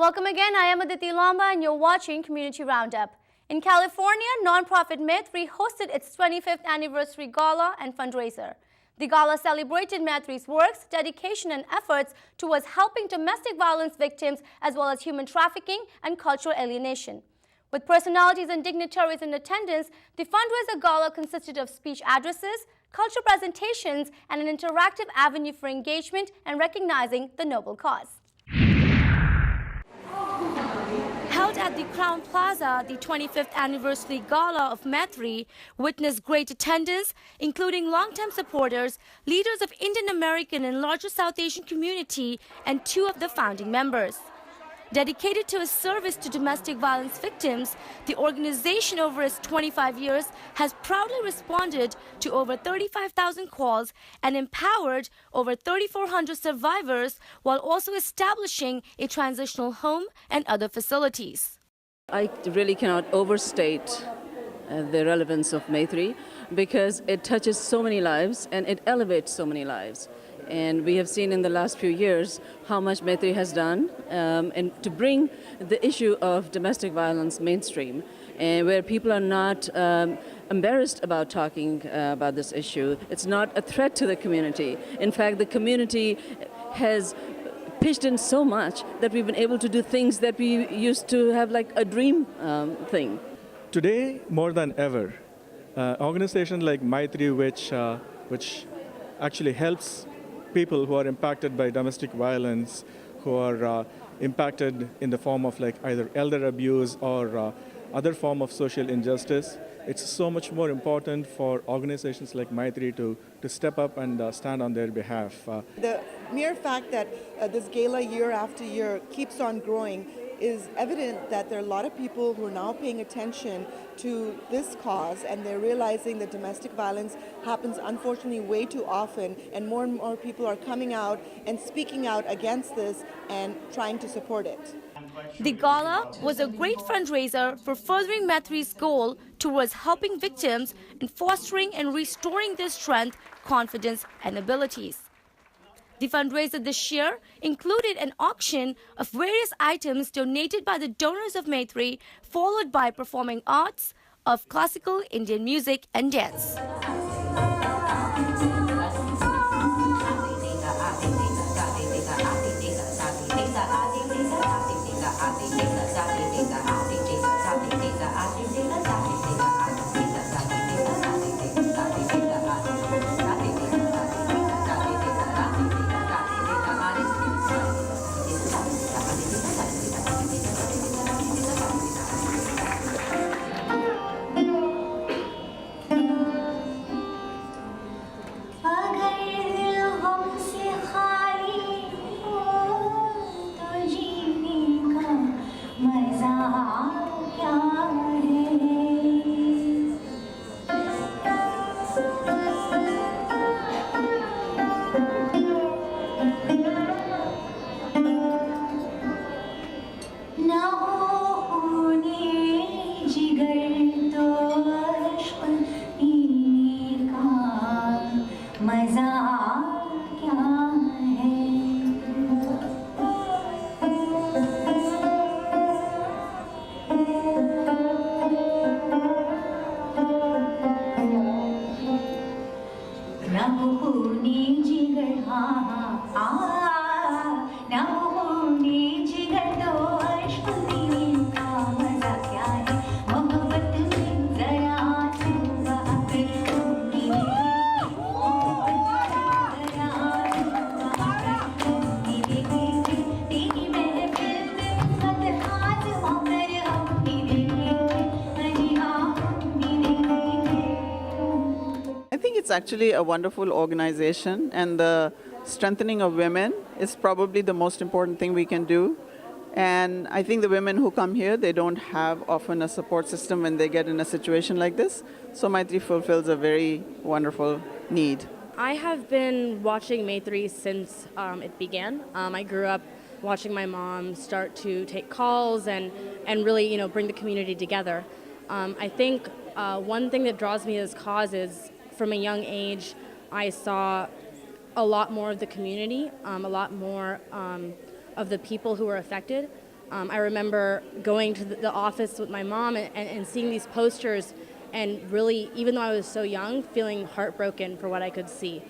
Welcome again. I am Aditi Lamba and you're watching Community Roundup. In California, nonprofit Maitri hosted its 25th anniversary gala and fundraiser. The gala celebrated Maitri's works, dedication and efforts towards helping domestic violence victims as well as human trafficking and cultural alienation. With personalities and dignitaries in attendance, the fundraiser gala consisted of speech addresses, cultural presentations, and an interactive avenue for engagement and recognizing the noble cause. Held at the Crown Plaza, the 25th anniversary gala of Maitri witnessed great attendance, including long-term supporters, leaders of Indian American and larger South Asian community, and two of the founding members. Dedicated to its service to domestic violence victims, the organization over its 25 years has proudly responded to over 35,000 calls and empowered over 3,400 survivors while also establishing a transitional home and other facilities. I really cannot overstate the relevance of Maitri because it touches so many lives and it elevates so many lives. And we have seen in the last few years how much Maitri has done and to bring the issue of domestic violence mainstream, and where people are not embarrassed about talking about this issue. It's not a threat to the community. In fact, the community has pitched in so much that we've been able to do things that we used to have like a dream thing. Today, more than ever, organizations like Maitri, which actually helps people who are impacted by domestic violence, who are impacted in the form of like either elder abuse or other form of social injustice. It's so much more important for organizations like Maitri to step up and stand on their behalf. The mere fact that this gala year after year keeps on growing is evident that there are a lot of people who are now paying attention to this cause, and they're realizing that domestic violence happens unfortunately way too often, and more people are coming out and speaking out against this and trying to support it. The gala was a great fundraiser for furthering Maitri's goal towards helping victims and fostering and restoring their strength, confidence, and abilities. The fundraiser this year included an auction of various items donated by the donors of Maitri, followed by performing arts of classical Indian music and dance. It's actually a wonderful organization, and the strengthening of women is probably the most important thing we can do. And I think the women who come here, they don't have often a support system when they get in a situation like this. So Maitri fulfills a very wonderful need. I have been watching Maitri since it began. I grew up watching my mom start to take calls and really, bring the community together. I think one thing that draws me to this cause is from a young age, I saw a lot more of the community, a lot more of the people who were affected. I remember going to the office with my mom and seeing these posters and really, even though I was so young, feeling heartbroken for what I could see.